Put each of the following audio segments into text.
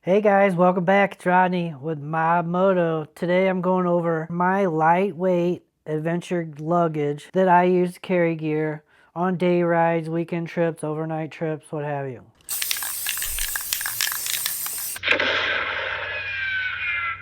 Hey guys, welcome back. It's Rodney with my Moto. Today I'm going over my lightweight adventure luggage that I use to carry gear on day rides, weekend trips, overnight trips, what have you.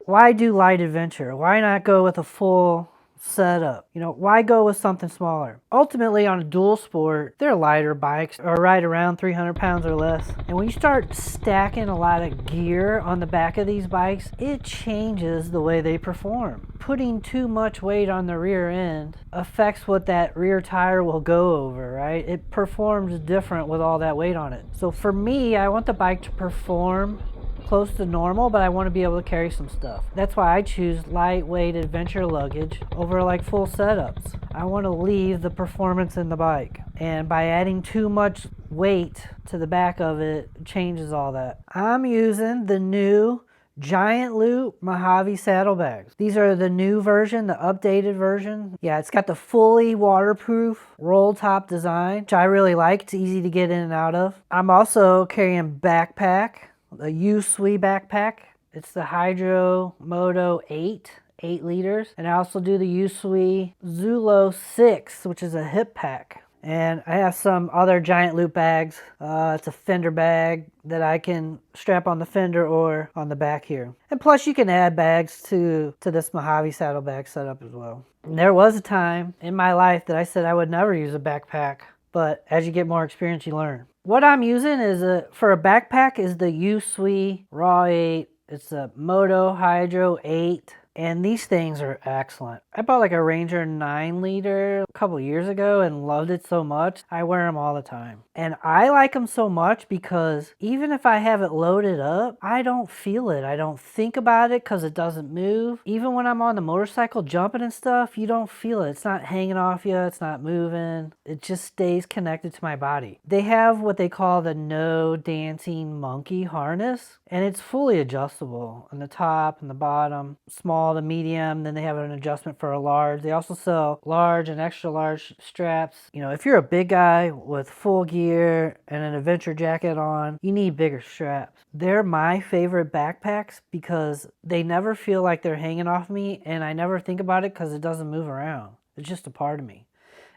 Why do light adventure? Why not go with a full setup? Why go with something smaller? Ultimately, on a dual sport, they're lighter bikes or right around 300 pounds or less. And when you start stacking a lot of gear on the back of these bikes, it changes the way they perform. Putting too much weight on the rear end affects what that rear tire will go over, right? It performs different with all that weight on it. So for me, I want the bike to perform close to normal, but I want to be able to carry some stuff. That's why I choose lightweight adventure luggage over like full setups. I want to leave the performance in the bike, and by adding too much weight to the back of it changes all that. I'm using the new Giant Loop Mojave saddlebags. These are the new version, the updated version. Yeah, it's got the fully waterproof roll top design, which I really like. It's easy to get in and out of. I'm also carrying backpack, a USWE backpack. It's the Hydro Moto 8 liters. And I also do the USWE Zulo 6, which is a hip pack. And I have some other Giant Loop bags. It's a fender bag that I can strap on the fender or on the back here. And plus you can add bags to this Mojave saddlebag setup as well. And there was a time in my life that I said I would never use a backpack. But as you get more experience, you learn. What I'm using is for a backpack is the USWE Raw 8. It's a Moto Hydro 8. And these things are excellent. I bought like a Ranger 9 liter a couple years ago and loved it so much. I wear them all the time. And I like them so much because even if I have it loaded up, I don't feel it. I don't think about it because it doesn't move. Even when I'm on the motorcycle jumping and stuff, you don't feel it. It's not hanging off you. It's not moving. It just stays connected to my body. They have what they call the no dancing monkey harness, and it's fully adjustable on the top and the bottom, small to medium. Then they have an adjustment for a large. They also sell large and extra large straps. If you're a big guy with full gear and an adventure jacket on, you need bigger straps. They're my favorite backpacks because they never feel like they're hanging off me, and I never think about it because it doesn't move around. It's just a part of me.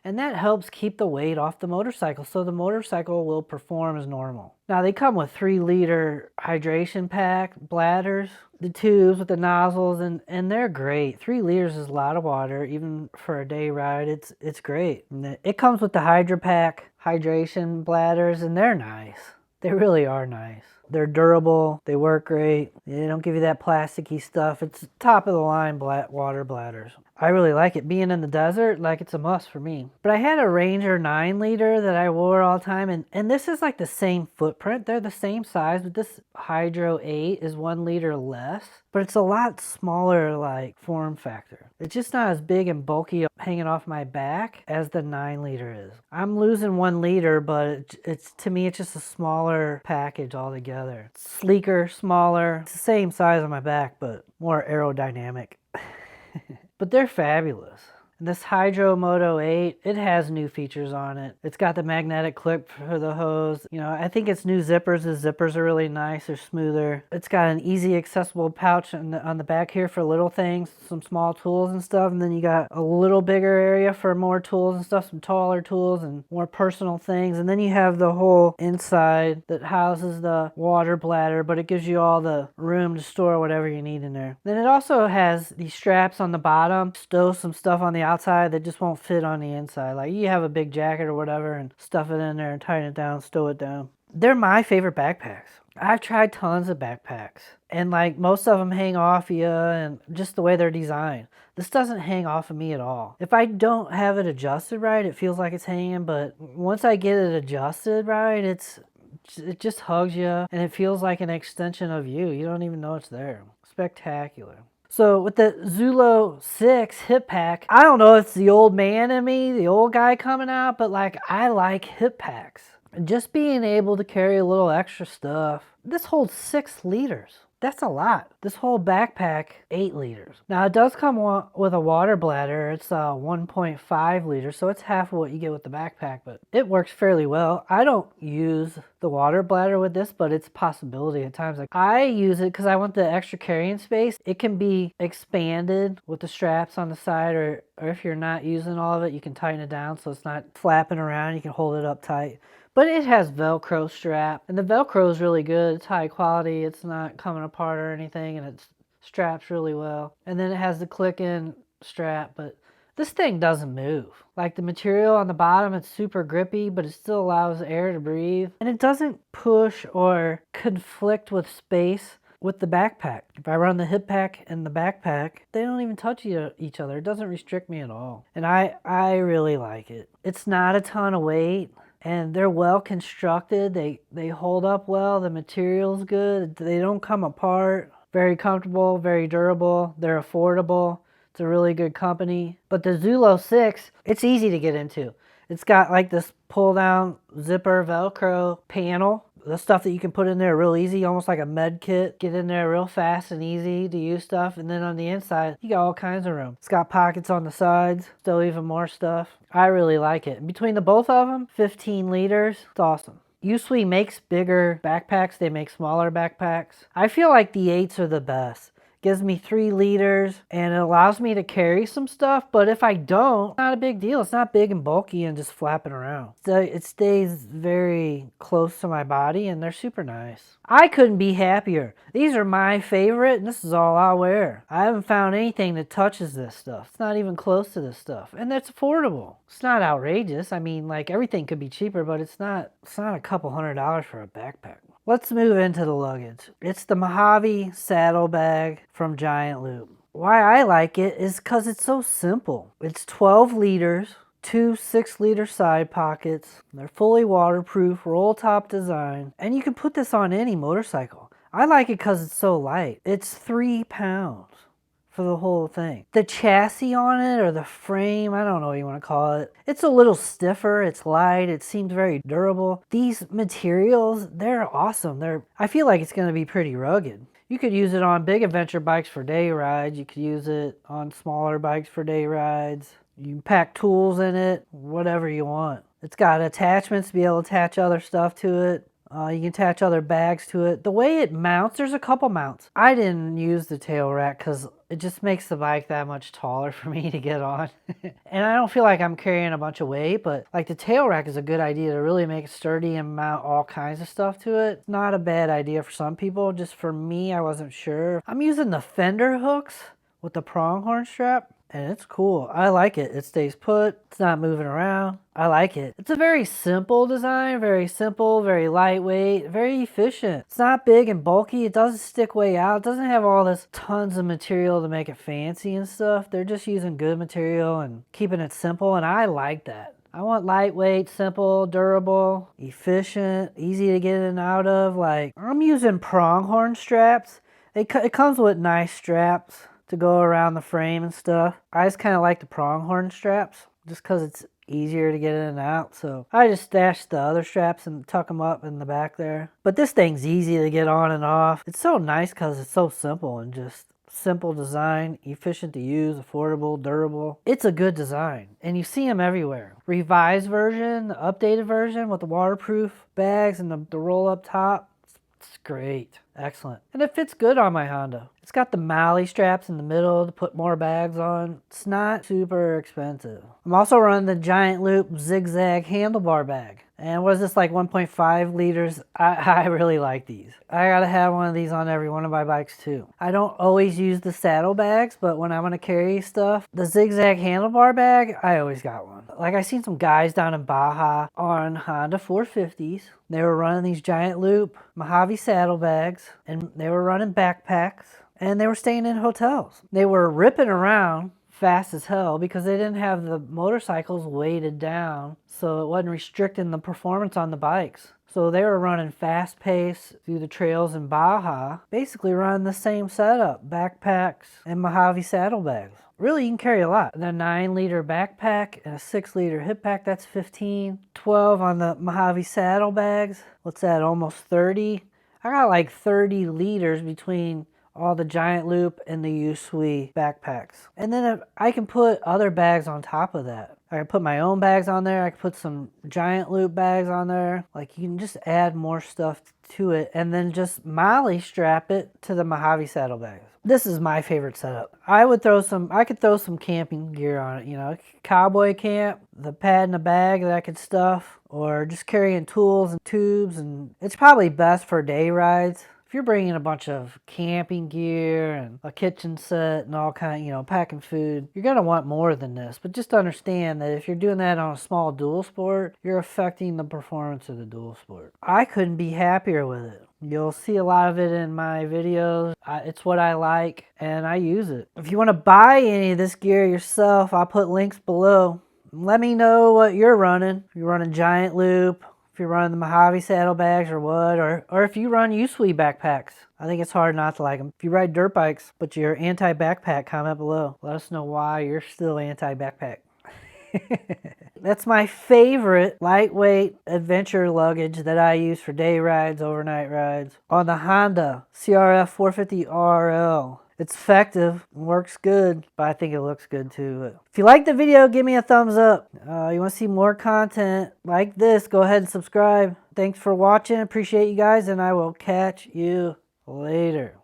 And that helps keep the weight off the motorcycle, so the motorcycle will perform as normal. Now they come with 3-liter hydration pack bladders, the tubes with the nozzles, and they're great. 3 liters is a lot of water, even for a day ride. It's great. And it comes with the Hydro Pack hydration bladders, and they're nice. They really are nice. They're durable. They work great. They don't give you that plasticky stuff. It's top of the line water bladders. I really like it. Being in the desert, like, it's a must for me. But I had a Ranger 9 liter that I wore all the time, and this is like the same footprint. They're the same size, but this Hydro 8 is 1 liter less, but it's a lot smaller, like, form factor. It's just not as big and bulky hanging off my back as the 9 liter is. I'm losing 1 liter, but it's to me, it's just a smaller package altogether. It's sleeker, smaller. It's the same size on my back, but more aerodynamic. But they're fabulous. And this Hydro Moto 8, it has new features on it. It's got the magnetic clip for the hose. I think it's new zippers. The zippers are really nice. They're smoother. It's got an easy accessible pouch on the back here for little things, some small tools and stuff. And then you got a little bigger area for more tools and stuff, some taller tools and more personal things. And then you have the whole inside that houses the water bladder, but it gives you all the room to store whatever you need in there. Then it also has these straps on the bottom, stow some stuff on the outside that just won't fit on the inside. Like, you have a big jacket or whatever and stuff it in there and tighten it down, stow it down. They're my favorite backpacks. I've tried tons of backpacks, and like, most of them hang off you, and just the way they're designed. This doesn't hang off of me at all. If I don't have it adjusted right, it feels like it's hanging, but once I get it adjusted right, it just hugs you, and it feels like an extension of you. You don't even know it's there. Spectacular. So with the Zulo 6 hip pack, I don't know if it's the old man in me, the old guy coming out, but like, I like hip packs. Just being able to carry a little extra stuff. This holds 6 liters. That's a lot. This whole backpack, 8 liters. Now it does come with a water bladder. It's 1.5 liters, so it's half of what you get with the backpack, but it works fairly well. I don't use the water bladder with this, but it's a possibility at times. Like, I use it because I want the extra carrying space. It can be expanded with the straps on the side, or if you're not using all of it, you can tighten it down so it's not flapping around. You can hold it up tight. But it has Velcro strap, and the Velcro is really good. It's high quality. It's not coming apart or anything, and it straps really well. And then it has the click-in strap, but this thing doesn't move. Like, the material on the bottom, it's super grippy, but it still allows air to breathe. And it doesn't push or conflict with space with the backpack. If I run the hip pack and the backpack, they don't even touch each other. It doesn't restrict me at all. And I really like it. It's not a ton of weight. And they're well constructed. They hold up well. The material's good. They don't come apart. Very comfortable, very durable. They're affordable. It's a really good company. But the Zulo 6, it's easy to get into. It's got like this pull down zipper Velcro panel. The stuff that you can put in there real easy, almost like a med kit. Get in there real fast and easy to use stuff. And then on the inside, you got all kinds of room. It's got pockets on the sides, still even more stuff. I really like it. Between the both of them, 15 liters. It's awesome. USWE makes bigger backpacks. They make smaller backpacks. I feel like the 8s are the best. Gives me 3 liters and it allows me to carry some stuff, but if I don't, it's not a big deal. It's not big and bulky and just flapping around. So it stays very close to my body and they're super nice. I couldn't be happier. These are my favorite and this is all I'll wear. I haven't found anything that touches this stuff. It's not even close to this stuff. And that's affordable. It's not outrageous. I mean, like, everything could be cheaper, but it's not a couple $100 for a backpack. Let's move into the luggage. It's the Mojave Saddlebag from Giant Loop. Why I like it is because it's so simple. It's 12 liters, 2 6-liter side pockets. They're fully waterproof, roll top design, and you can put this on any motorcycle. I like it because it's so light. It's 3 pounds for the whole thing. The chassis on it, or the frame, I don't know what you want to call it. It's a little stiffer, it's light, it seems very durable. These materials, they're awesome. I feel like it's going to be pretty rugged. You could use it on big adventure bikes for day rides. You could use it on smaller bikes for day rides. You can pack tools in it, whatever you want. It's got attachments to be able to attach other stuff to it. You can attach other bags to it. The way it mounts, there's a couple mounts. I didn't use the tail rack because it just makes the bike that much taller for me to get on. And I don't feel like I'm carrying a bunch of weight, but like, the tail rack is a good idea to really make it sturdy and mount all kinds of stuff to it. It's not a bad idea for some people. Just for me, I wasn't sure. I'm using the fender hooks with the pronghorn strap. And it's cool. I like it. It stays put. It's not moving around. I like it. It's a very simple design. Very simple, very lightweight, very efficient. It's not big and bulky. It doesn't stick way out. It doesn't have all this tons of material to make it fancy and stuff. They're just using good material and keeping it simple, and I like that. I want lightweight, simple, durable, efficient, easy to get in and out of. Like, I'm using pronghorn straps. It comes with nice straps to go around the frame and stuff. I just kind of like the pronghorn straps just because it's easier to get in and out. So I just stash the other straps and tuck them up in the back there. But this thing's easy to get on and off. It's so nice because it's so simple and just simple design, efficient to use, affordable, durable. It's a good design and you see them everywhere. Revised version, the updated version with the waterproof bags and the roll up top. It's great. Excellent. And it fits good on my Honda. It's got the Mali straps in the middle to put more bags on. It's not super expensive. I'm also running the Giant Loop ZigZag handlebar bag. And what is this, like 1.5 liters? I really like these. I gotta have one of these on every one of my bikes too. I don't always use the saddlebags, but when I'm gonna carry stuff, the ZigZag handlebar bag, I always got one. Like, I seen some guys down in Baja on Honda 450s. They were running these Giant Loop Mojave saddlebags, and they were running backpacks, and they were staying in hotels. They were ripping around fast as hell because they didn't have the motorcycles weighted down, so it wasn't restricting the performance on the bikes. So they were running fast pace through the trails in Baja, basically running the same setup, backpacks and Mojave saddlebags. Really, you can carry a lot. The 9-liter backpack and a 6-liter hip pack, that's 15. 12 on the Mojave saddlebags. What's that, almost 30? I got like 30 liters between all the giant loop and the USWE backpacks. And then I can put other bags on top of that. I can put my own bags on there. I can put some giant loop bags on there. Like, you can just add more stuff to it and then just molly strap it to the Mojave saddlebags. This is my favorite setup. I could throw some camping gear on it, you know, cowboy camp, the pad in the bag that I could stuff, or just carrying tools and tubes. And it's probably best for day rides. If you're bringing a bunch of camping gear and a kitchen set and all kind, you know, packing food, you're going to want more than this. But just understand that if you're doing that on a small dual sport, you're affecting the performance of the dual sport. I couldn't be happier with it. You'll see a lot of it in my videos. It's what I like and I use it. If you want to buy any of this gear yourself, I'll put links below. Let me know what you're running. If you're running giant loop, if you're running the Mojave saddlebags or what, or if you run USWE backpacks. I think it's hard not to like them. If you ride dirt bikes, but you're anti-backpack, comment below. Let us know why you're still anti-backpack. That's my favorite lightweight adventure luggage that I use for day rides, overnight rides. On the Honda CRF 450 RL. It's effective, works good, but I think it looks good too. If you like the video, give me a thumbs up. You want to see more content like this, go ahead and subscribe. Thanks for watching. Appreciate you guys, and I will catch you later.